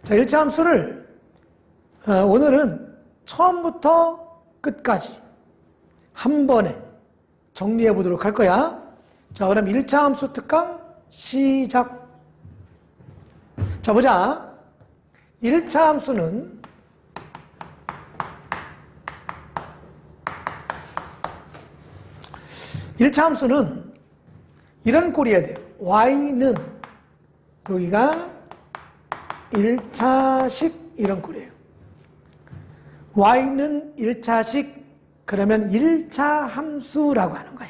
자, 일차함수를 오늘은 처음부터 끝까지 한 번에 정리해 보도록 할 거야. 자, 그럼 1차함수 특강 시작. 자, 보자. 1차함수는 이런 꼴이어야 돼요. y는 여기가 1차식 이런 꼴이에요. y는 1차식 그러면 1차 함수라고 하는 거야.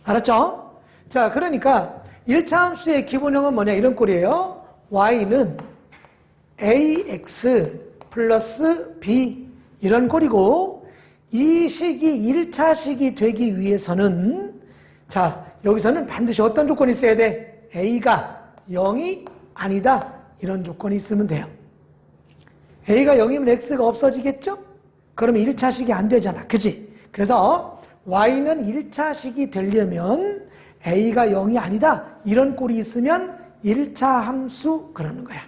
알았죠? 자, 그러니까 1차 함수의 기본형은 뭐냐 이런 꼴이에요. y는 ax 플러스 b 이런 꼴이고 이 식이 1차식이 되기 위해서는 자, 여기서는 반드시 어떤 조건이 있어야 돼? a가 0이 아니다. 이런 조건이 있으면 돼요. a가 0이면 x가 없어지겠죠? 그러면 1차식이 안 되잖아. 그치? 그래서 y는 1차식이 되려면 a가 0이 아니다. 이런 꼴이 있으면 1차 함수 그러는 거야.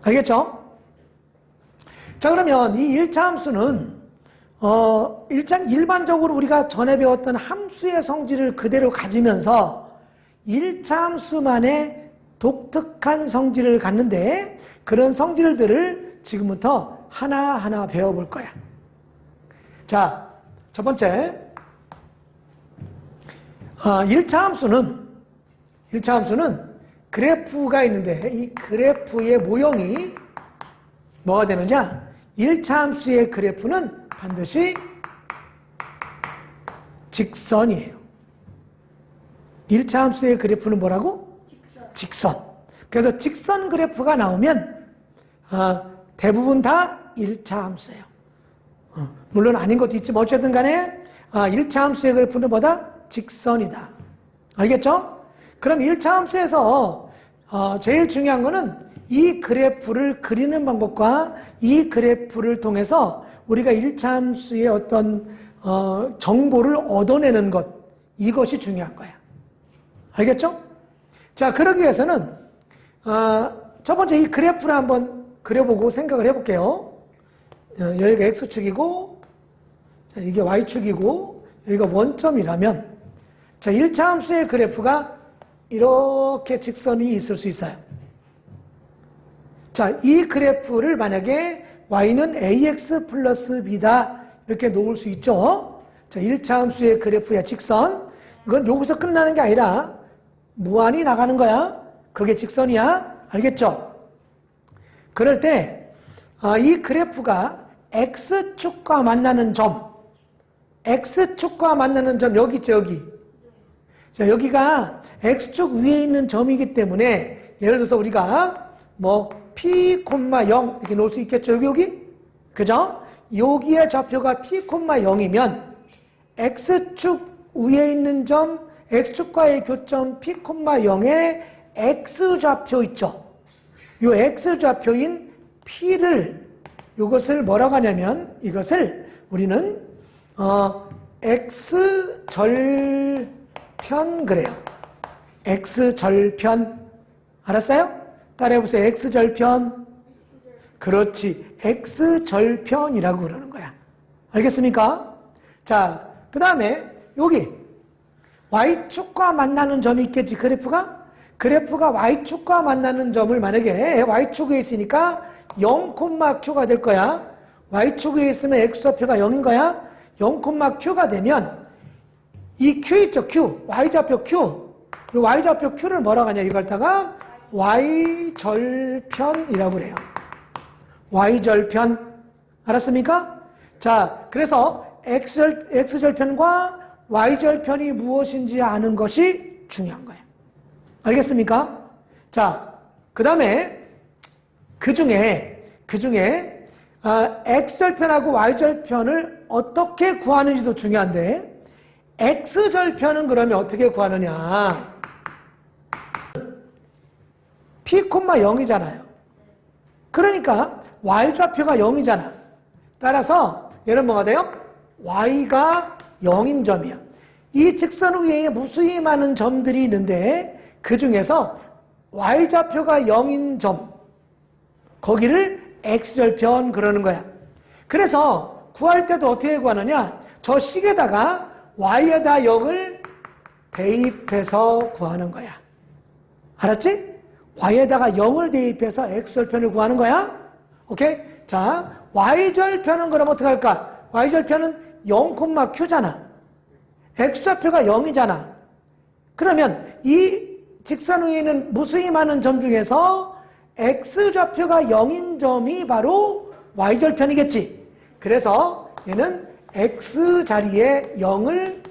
알겠죠? 자, 그러면 이 1차 함수는 일반적으로 우리가 전에 배웠던 함수의 성질을 그대로 가지면서 1차 함수만의 독특한 성질을 갖는데 그런 성질들을 지금부터 하나하나 배워볼 거야. 자, 첫 번째 1차 함수는 그래프가 있는데 이 그래프의 모형이 뭐가 되느냐? 1차 함수의 그래프는 반드시 직선이에요. 1차 함수의 그래프는 뭐라고? 직선. 그래서 직선 그래프가 나오면 대부분 다 1차 함수예요. 물론 아닌 것도 있지만 어쨌든 간에 1차 함수의 그래프는 뭐다? 직선이다. 알겠죠? 그럼 1차 함수에서 제일 중요한 거는 이 그래프를 그리는 방법과 이 그래프를 통해서 우리가 1차 함수의 어떤 정보를 얻어내는 것, 이것이 중요한 거야. 알겠죠? 자, 그러기 위해서는 첫 번째 이 그래프를 한번 그려보고 생각을 해볼게요. 여기가 x축이고 자, 이게 y축이고 여기가 원점이라면 자, 1차 함수의 그래프가 이렇게 직선이 있을 수 있어요. 자, 이 그래프를 만약에 y는 ax 플러스 b다 이렇게 놓을 수 있죠. 자, 1차 함수의 그래프의 직선 이건 여기서 끝나는 게 아니라 무한히 나가는 거야. 그게 직선이야. 알겠죠? 그럴 때 이 그래프가 x축과 만나는 점 여기 있죠, 여기. 자, 여기가 x축 위에 있는 점이기 때문에 예를 들어서 우리가 뭐 p, 0 이렇게 놓을 수 있겠죠, 여기? 그죠? 여기의 좌표가 p, 0이면 x축 위에 있는 점 x축과의 교점 p, 0에 x좌표 있죠? 요 x좌표인 p를 이것을 뭐라고 하냐면 이것을 우리는 x절편 그래요. x절편 알았어요? 따라해보세요. x절편. 그렇지. x절편이라고 그러는 거야. 알겠습니까? 자, 그 다음에 여기 y축과 만나는 점이 있겠지, 그래프가? 그래프가 y축과 만나는 점을 만약에 y축에 있으니까 0,q가 될 거야. y축에 있으면 x좌표가 0인 거야. 0,q가 되면 이 q 있죠, q. y좌표 q. 이 y좌표 q를 뭐라고 하냐, 이걸 갖다가 y절편이라고 그래요. y절편. 알았습니까? 자, 그래서 x절편과 y절편이 무엇인지 아는 것이 중요한 거예요. 알겠습니까? 자, 그 다음에 그 중에 x절편하고 y절편을 어떻게 구하는지도 중요한데 x절편은 그러면 어떻게 구하느냐? p, 0이잖아요. 그러니까 y좌표가 0이잖아. 따라서 얘는 뭐가 돼요? y가 0인 점이야. 이 직선 위에 무수히 많은 점들이 있는데 그 중에서 y좌표가 0인 점 거기를 x절편 그러는 거야. 그래서 구할 때도 어떻게 구하느냐? 저 식에다가 y에다 0을 대입해서 구하는 거야. 알았지? y에다가 0을 대입해서 x절편을 구하는 거야. 오케이? 자, y절편은 그럼 어떻게 할까? y절편은 0,q잖아. x좌표가 0이잖아. 그러면 이 직선 위에 있는 무수히 많은 점 중에서 x좌표가 0인 점이 바로 y절편이겠지. 그래서 얘는 x 자리에 0을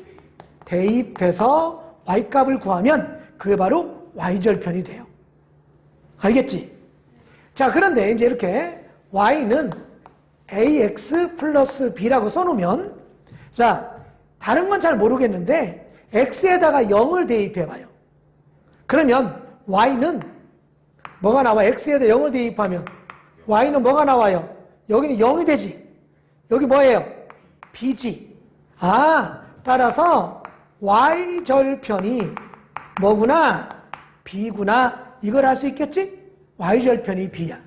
대입해서 y값을 구하면 그게 바로 y절편이 돼요. 알겠지? 자, 그런데 이제 이렇게 y는 ax 플러스 b라고 써놓으면, 자, 다른 건 잘 모르겠는데 x에다가 0을 대입해봐요. 그러면 y는 뭐가 나와? x에다 0을 대입하면 y는 뭐가 나와요? 여기는 0이 되지. 여기 뭐예요? b지. 아, 따라서 y절편이 뭐구나? b구나. 이걸 알 수 있겠지? y절편이 b야.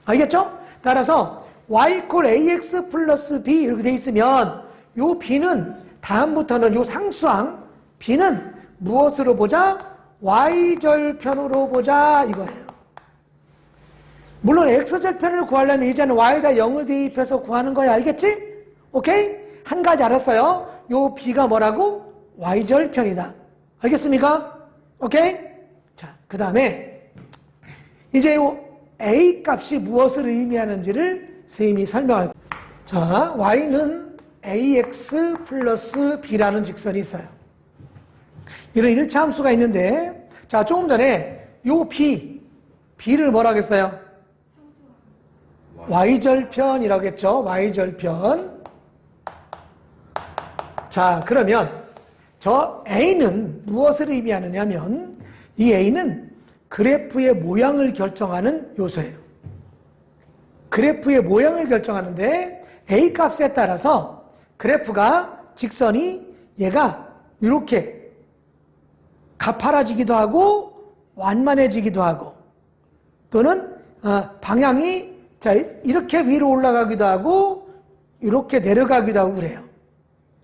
알겠죠? 따라서 y 콜 ax 플러스 b 이렇게 돼 있으면 요 b는 다음부터는 요 상수항 b는 무엇으로 보자? y절편으로 보자 이거예요. 물론 x절편을 구하려면 이제는 y에다 0을 대입해서 구하는 거야. 알겠지? 오케이? 한 가지 알았어요. 요 b가 뭐라고? y절편이다. 알겠습니까? 오케이? 자, 그 다음에 이제 요 a 값이 무엇을 의미하는지를 선생님이 설명할 거예요. 자, y는 ax 플러스 b라는 직선이 있어요. 이런 일차 함수가 있는데, 자, 조금 전에 요 b를 뭐라 하겠어요? y절편이라고 했죠. y절편. 자, 그러면 저 a는 무엇을 의미하느냐면 이 a는 그래프의 모양을 결정하는 요소예요. 그래프의 모양을 결정하는데 a 값에 따라서 그래프가 직선이 얘가 이렇게 가파라지기도 하고 완만해지기도 하고 또는 방향이 자 이렇게 위로 올라가기도 하고 이렇게 내려가기도 하고 그래요.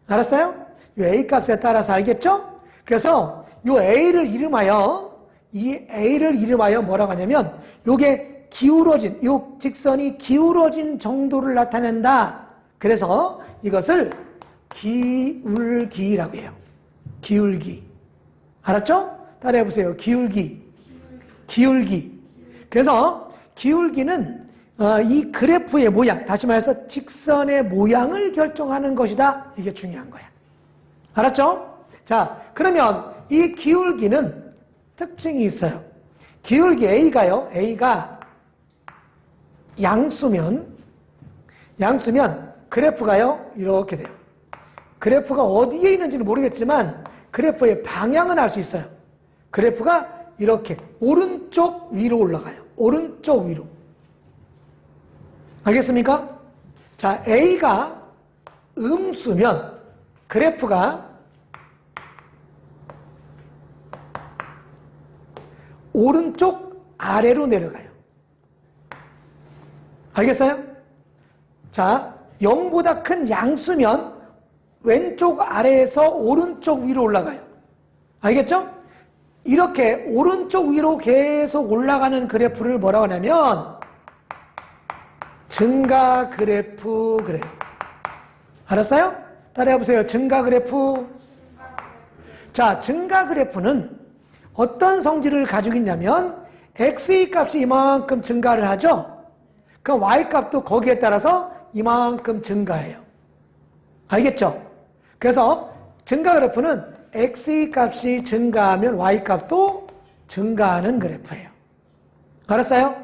알았어요? 이 a 값에 따라서 알겠죠? 그래서 이 a를 이름하여 뭐라고 하냐면 요게 기울어진, 요 직선이 기울어진 정도를 나타낸다. 그래서 이것을 기울기라고 해요. 기울기. 알았죠? 따라해 보세요. 기울기. 그래서 기울기는 이 그래프의 모양, 다시 말해서 직선의 모양을 결정하는 것이다. 이게 중요한 거야. 알았죠? 자, 그러면 이 기울기는 특징이 있어요. 기울기 A가요. A가 양수면 그래프가요. 이렇게 돼요. 그래프가 어디에 있는지는 모르겠지만 그래프의 방향은 알 수 있어요. 그래프가 이렇게 오른쪽 위로 올라가요. 오른쪽 위로. 알겠습니까? 자, A가 음수면 그래프가 오른쪽 아래로 내려가요. 알겠어요? 자, 0보다 큰 양수면 왼쪽 아래에서 오른쪽 위로 올라가요. 알겠죠? 이렇게 오른쪽 위로 계속 올라가는 그래프를 뭐라고 하냐면 증가 그래프 그래요. 알았어요? 따라해 보세요. 증가 그래프. 자, 증가 그래프는 어떤 성질을 가지고 있냐면 x의 값이 이만큼 증가를 하죠. 그럼 y 값도 거기에 따라서 이만큼 증가해요. 알겠죠? 그래서 증가 그래프는 x의 값이 증가하면 y 값도 증가하는 그래프예요. 알았어요?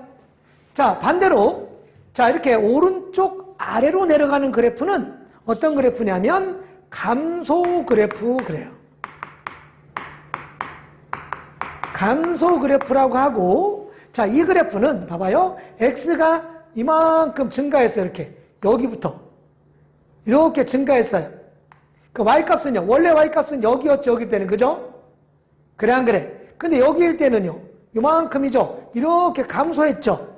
자, 반대로 자, 이렇게 오른쪽 아래로 내려가는 그래프는 어떤 그래프냐면 감소 그래프 그래요. 감소 그래프라고 하고, 자, 이 그래프는 봐봐요. x가 이만큼 증가했어요. 이렇게 여기부터 이렇게 증가했어요. 그 y값은요, 원래 y값은 여기였죠. 여기 때는, 그죠? 그래 안 그래? 근데 여기일 때는요, 이만큼이죠. 이렇게 감소했죠.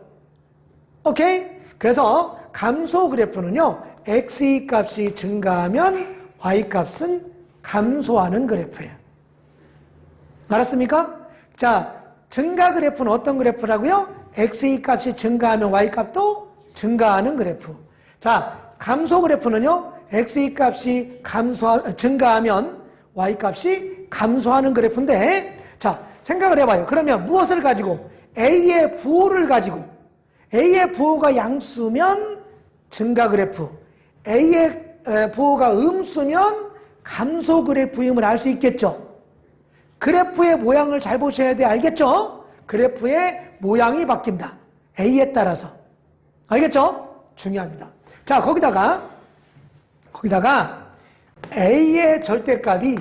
오케이? 그래서 감소 그래프는요, x의 값이 증가하면 y 값은 감소하는 그래프예요. 알았습니까? 자, 증가 그래프는 어떤 그래프라고요? x의 값이 증가하면 y 값도 증가하는 그래프. 자, 감소 그래프는요, x의 값이 증가하면 y 값이 감소하는 그래프인데, 자, 생각을 해봐요. 그러면 무엇을 가지고? a의 부호를 가지고, a의 부호가 양수면 증가 그래프, a의 부호가 음수면 감소 그래프임을 알 수 있겠죠? 그래프의 모양을 잘 보셔야 돼. 알겠죠? 그래프의 모양이 바뀐다. a에 따라서. 알겠죠? 중요합니다. 자, 거기다가 a의 절대값이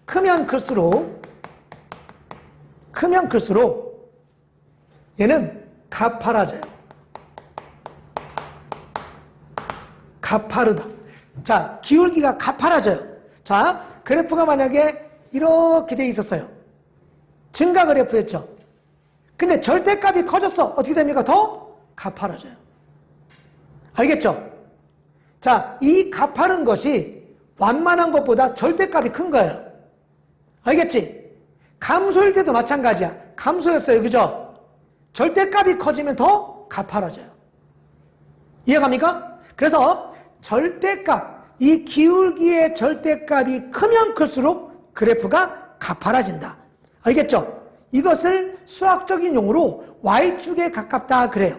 크면 클수록 얘는 가파라져요. 가파르다. 자, 기울기가 가파라져요. 자, 그래프가 만약에 이렇게 돼 있었어요. 증가 그래프였죠. 근데 절대값이 커졌어. 어떻게 됩니까? 더 가파라져요. 알겠죠? 자, 이 가파른 것이 완만한 것보다 절대값이 큰 거예요. 알겠지? 감소일 때도 마찬가지야. 감소였어요. 그죠? 절대값이 커지면 더 가파라져요. 이해갑니까? 그래서 절대값, 이 기울기의 절대값이 크면 클수록 그래프가 가파라진다. 알겠죠? 이것을 수학적인 용어로 Y축에 가깝다 그래요.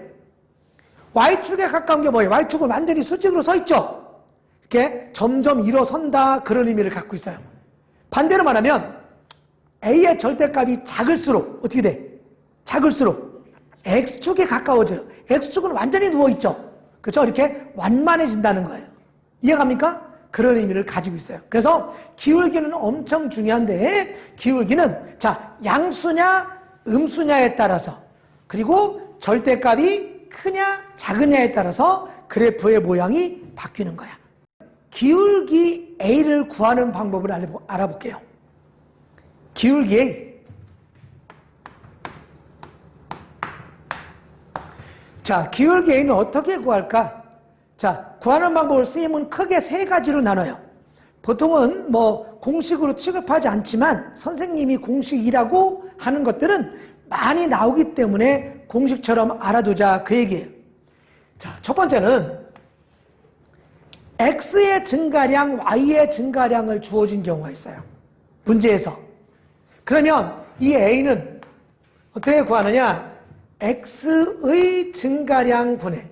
Y축에 가까운 게 뭐예요? Y축은 완전히 수직으로 서 있죠? 이렇게 점점 일어선다, 그런 의미를 갖고 있어요. 반대로 말하면 A의 절대값이 작을수록 어떻게 돼? 작을수록 X축에 가까워져요. X축은 완전히 누워있죠? 그렇죠? 이렇게 완만해진다는 거예요. 이해갑니까? 그런 의미를 가지고 있어요. 그래서 기울기는 엄청 중요한데, 기울기는 자, 양수냐 음수냐에 따라서, 그리고 절대값이 크냐 작으냐에 따라서 그래프의 모양이 바뀌는 거야. 기울기 A를 구하는 방법을 알아볼게요. 기울기 A. 자, 기울기 A는 어떻게 구할까? 자, 구하는 방법을 선생님은 크게 세 가지로 나눠요. 보통은 뭐 공식으로 취급하지 않지만 선생님이 공식이라고 하는 것들은 많이 나오기 때문에 공식처럼 알아두자, 그 얘기예요. 자, 첫 번째는 X의 증가량, Y의 증가량을 주어진 경우가 있어요. 문제에서. 그러면 이 A는 어떻게 구하느냐? X의 증가량 분의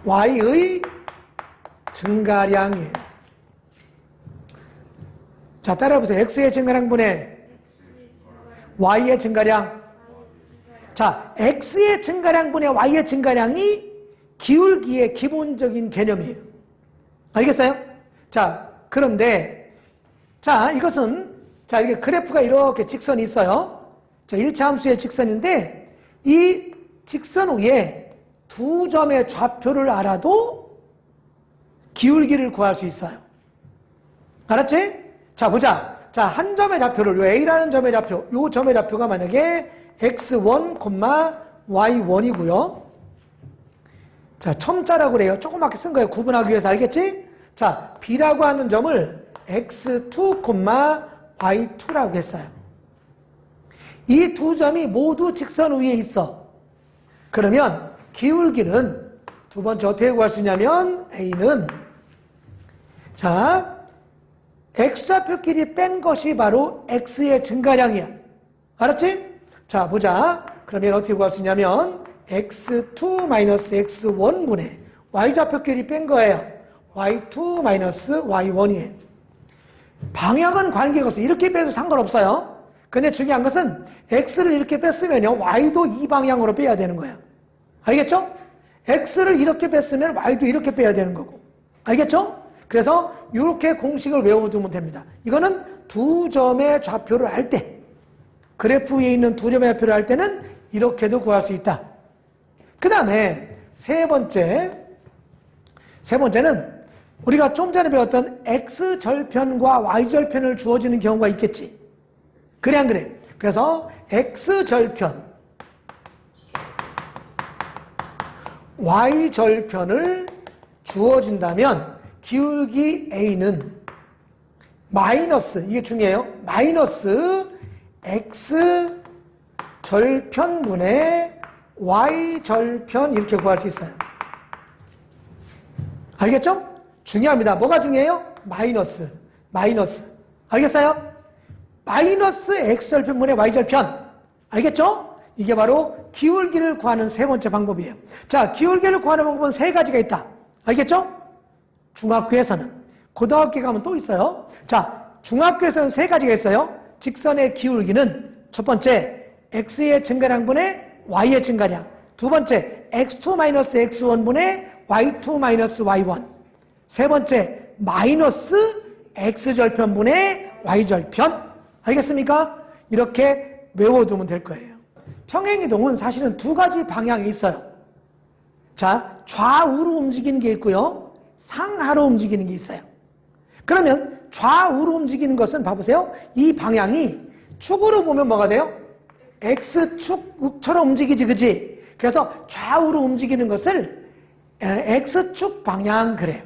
Y의 증가량이에요. 자, 따라해보세요. X의 증가량 분의 Y의 증가량. 자, X의 증가량 분의 Y의 증가량이 기울기의 기본적인 개념이에요. 알겠어요? 자, 그런데, 자, 이것은, 자, 이렇게 그래프가 이렇게 직선이 있어요. 자, 1차 함수의 직선인데, 이 직선 위에 두 점의 좌표를 알아도 기울기를 구할 수 있어요. 알았지? 자, 보자. 자, 한 점의 좌표를, 요 A라는 점의 좌표, 요 점의 좌표가 만약에 x1, y1이고요. 자, 첨자라고 그래요. 조그맣게 쓴 거예요. 구분하기 위해서. 알겠지? 자, B라고 하는 점을 x2, y2라고 했어요. 이 두 점이 모두 직선 위에 있어. 그러면 기울기는 두 번째 어떻게 구할 수 있냐면 A는 자, x좌표끼리 뺀 것이 바로 x의 증가량이야. 알았지? 자, 보자. 그러면 어떻게 구할 수 있냐면 x2-x1분의 y좌표끼리 뺀 거예요. y2-y1이에요. 방향은 관계가 없어요. 이렇게 빼도 상관없어요. 근데 중요한 것은 x를 이렇게 뺐으면요, y도 이 방향으로 빼야 되는 거야. 알겠죠? x를 이렇게 뺐으면 y도 이렇게 빼야 되는 거고. 알겠죠? 그래서 이렇게 공식을 외워두면 됩니다. 이거는 두 점의 좌표를 알 때, 그래프 위에 있는 두 점의 좌표를 알 때는 이렇게도 구할 수 있다. 그 다음에 세 번째는 우리가 좀 전에 배웠던 x절편과 y절편을 주어지는 경우가 있겠지. 그래 안 그래? 그래서 x절편 y절편을 주어진다면 기울기 a는 마이너스, 이게 중요해요. 마이너스 x절편분의 y절편 이렇게 구할 수 있어요. 알겠죠? 중요합니다. 뭐가 중요해요? 마이너스. 알겠어요? 마이너스 x절편분의 y절편. 알겠죠? 이게 바로 기울기를 구하는 세 번째 방법이에요. 자, 기울기를 구하는 방법은 세 가지가 있다. 알겠죠? 중학교에서는. 고등학교 가면 또 있어요. 자, 중학교에서는 세 가지가 있어요. 직선의 기울기는 첫 번째, x의 증가량분의 y의 증가량. 두 번째, x2-x1분의 y2-y1. 세 번째, 마이너스 x절편분의 y절편. 알겠습니까? 이렇게 외워두면 될 거예요. 평행이동은 사실은 두 가지 방향이 있어요. 자, 좌우로 움직이는 게 있고요. 상하로 움직이는 게 있어요. 그러면 좌우로 움직이는 것은 봐보세요. 이 방향이 축으로 보면 뭐가 돼요? X축처럼 움직이지, 그지? 그래서 좌우로 움직이는 것을 X축 방향 그래요.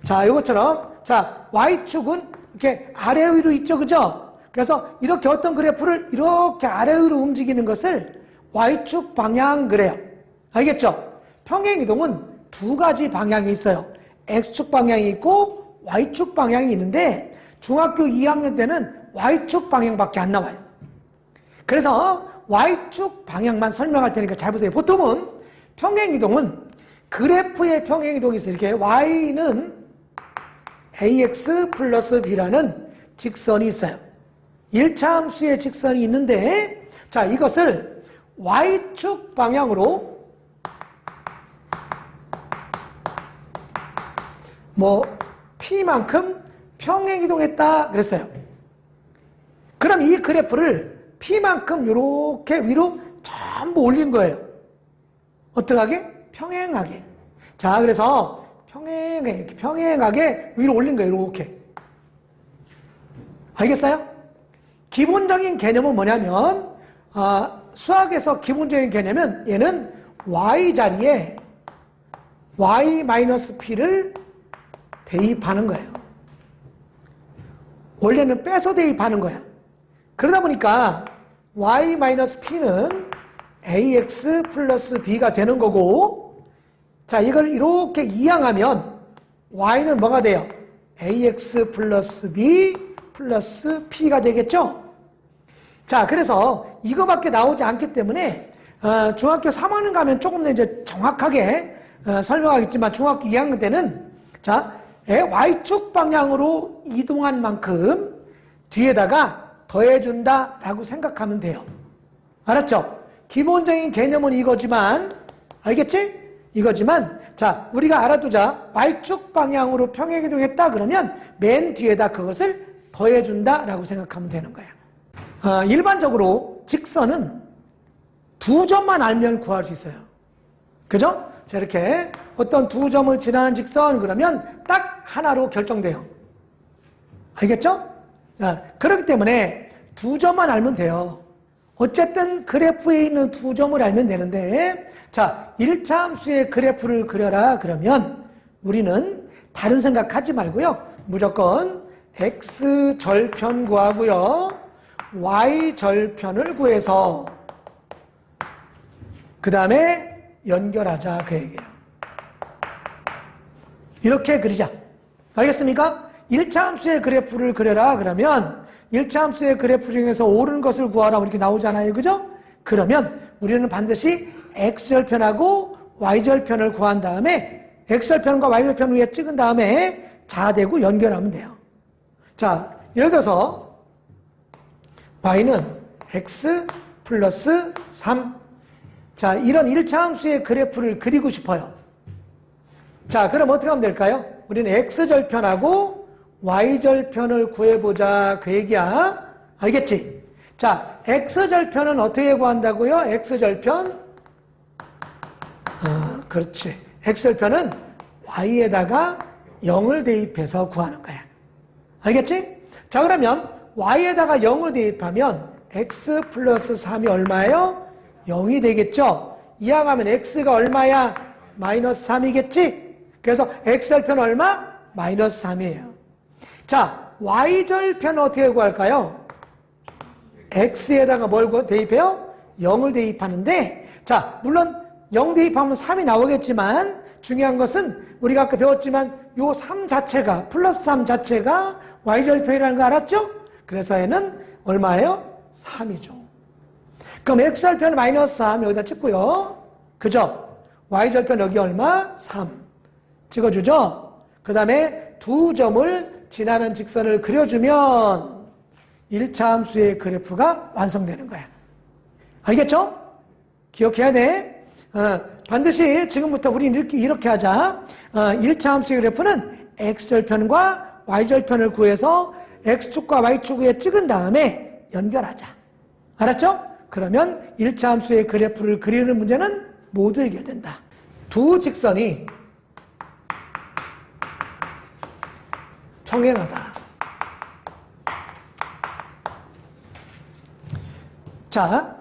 자, 이것처럼, 자, Y축은 이렇게 아래 위로 있죠, 그죠? 그래서 이렇게 어떤 그래프를 이렇게 아래 위로 움직이는 것을 Y축 방향 그래요. 알겠죠? 평행이동은 두 가지 방향이 있어요. X축 방향이 있고 Y축 방향이 있는데 중학교 2학년 때는 Y축 방향밖에 안 나와요. 그래서 Y축 방향만 설명할 테니까 잘 보세요. 보통은 평행이동은 그래프의 평행이동이 있어요. 이렇게 Y는 AX 플러스 B라는 직선이 있어요. 1차 함수의 직선이 있는데, 자, 이것을 Y축 방향으로 P만큼 평행이동했다 그랬어요. 그럼 이 그래프를 P만큼 이렇게 위로 전부 올린 거예요. 어떡하게? 평행하게. 자, 그래서 평행하게 위로 올린 거예요. 이렇게. 알겠어요? 기본적인 개념은 뭐냐면 수학에서 기본적인 개념은 얘는 y 자리에 y-p를 대입하는 거예요. 원래는 빼서 대입하는 거야. 그러다 보니까 y-p는 ax 플러스 b가 되는 거고, 자, 이걸 이렇게 이항하면 y는 뭐가 돼요? ax 플러스 b 플러스 p가 되겠죠? 자, 그래서 이거밖에 나오지 않기 때문에 중학교 3학년 가면 조금 더 이제 정확하게 설명하겠지만 중학교 2학년 때는 자, Y축 방향으로 이동한 만큼 뒤에다가 더해준다라고 생각하면 돼요. 알았죠? 기본적인 개념은 이거지만, 알겠지? 이거지만, 자, 우리가 알아두자. Y축 방향으로 평행이동했다 그러면 맨 뒤에다 그것을 더해준다라고 생각하면 되는 거야. 일반적으로 직선은 두 점만 알면 구할 수 있어요. 그죠? 자, 이렇게 어떤 두 점을 지나는 직선 그러면 딱 하나로 결정돼요. 알겠죠? 자, 그렇기 때문에 두 점만 알면 돼요. 어쨌든 그래프에 있는 두 점을 알면 되는데, 자, 1차 함수의 그래프를 그려라 그러면 우리는 다른 생각하지 말고요. 무조건 x절편 구하고요. y절편을 구해서 그 다음에 연결하자 그 얘기예요. 이렇게 그리자. 알겠습니까? 1차 함수의 그래프를 그려라 그러면 1차 함수의 그래프 중에서 옳은 것을 구하라 이렇게 나오잖아요. 그죠? 그러면 우리는 반드시 x절편하고 y절편을 구한 다음에 x절편과 y절편 위에 찍은 다음에 자대고 연결하면 돼요. 자, 예를 들어서 y는 x 플러스 3. 자, 이런 1차 함수의 그래프를 그리고 싶어요. 자, 그럼 어떻게 하면 될까요? 우리는 x절편하고 y절편을 구해보자 그 얘기야. 알겠지? 자, x절편은 어떻게 구한다고요? x절편. 그렇지. x절편은 y에다가 0을 대입해서 구하는 거야. 알겠지? 자, 그러면 y에다가 0을 대입하면 x 플러스 3이 얼마예요? 0이 되겠죠? 이항하면 x가 얼마야? 마이너스 3이겠지? 그래서 x절편 얼마? 마이너스 3이에요. 자, y절편 어떻게 구할까요? x에다가 뭘 대입해요? 0을 대입하는데, 자, 물론 0 대입하면 3이 나오겠지만 중요한 것은 우리가 아까 배웠지만 요 3 자체가, 플러스 3 자체가 y절편이라는 거 알았죠? 그래서 얘는 얼마예요? 3이죠. 그럼 x절편 마이너스 3 여기다 찍고요. 그죠? y절편 여기 얼마? 3. 찍어주죠? 그 다음에 두 점을 지나는 직선을 그려주면 1차 함수의 그래프가 완성되는 거야. 알겠죠? 기억해야 돼. 반드시 지금부터 우리는 이렇게 하자. 1차 함수의 그래프는 x절편과 y절편을 구해서 x축과 y축에 찍은 다음에 연결하자. 알았죠? 그러면 1차 함수의 그래프를 그리는 문제는 모두 해결된다. 두 직선이 평행하다. 자,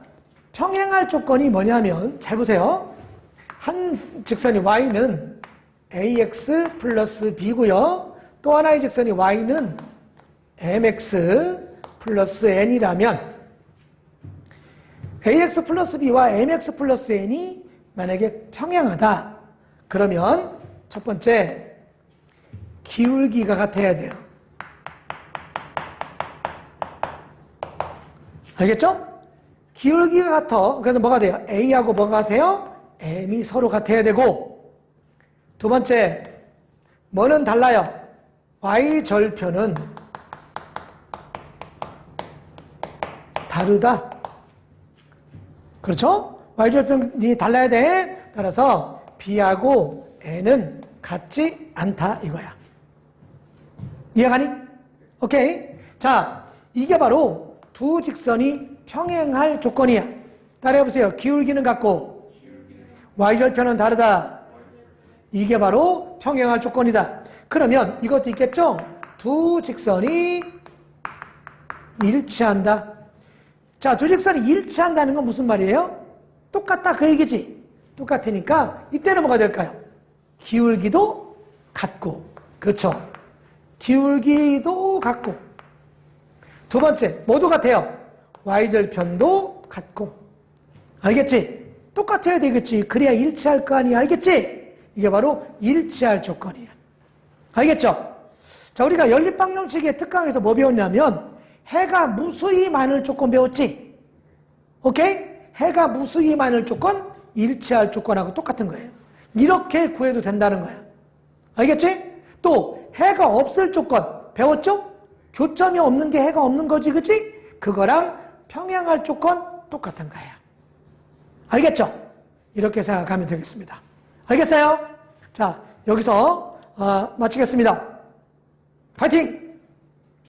평행할 조건이 뭐냐면 잘 보세요. 한 직선이 y는 ax 플러스 b고요. 또 하나의 직선이 y는 mx 플러스 n이라면 ax 플러스 b와 mx 플러스 n이 만약에 평행하다. 그러면 첫 번째 기울기가 같아야 돼요. 알겠죠? 기울기가 같아. 그래서 뭐가 돼요? a하고 뭐가 같아요? m이 서로 같아야 되고, 두 번째 뭐는 달라요? y절편은 다르다. 그렇죠? y절편이 달라야 돼. 따라서 b하고 n은 같지 않다 이거야. 이해가니? 오케이. 자, 이게 바로 두 직선이 평행할 조건이야. 따라해보세요. 기울기는 같고 y절편은 다르다. 이게 바로 평행할 조건이다. 그러면 이것도 있겠죠? 두 직선이 일치한다. 자, 두 직선이 일치한다는 건 무슨 말이에요? 똑같다 그 얘기지. 똑같으니까 이때는 뭐가 될까요? 기울기도 같고, 그렇죠? 기울기도 같고, 두 번째 모두 같아요. y절편도 같고. 알겠지? 똑같아야 되겠지. 그래야 일치할 거 아니야. 알겠지? 이게 바로 일치할 조건이야. 알겠죠? 자, 우리가 연립방정식의 특강에서 뭐 배웠냐면 해가 무수히 많을 조건 배웠지? 오케이? 해가 무수히 많을 조건, 일치할 조건하고 똑같은 거예요. 이렇게 구해도 된다는 거야. 알겠지? 또 해가 없을 조건 배웠죠? 교점이 없는 게 해가 없는 거지, 그치? 그거랑 평행할 조건 똑같은 거예요. 알겠죠? 이렇게 생각하면 되겠습니다. 알겠어요? 자, 여기서 마치겠습니다. 파이팅!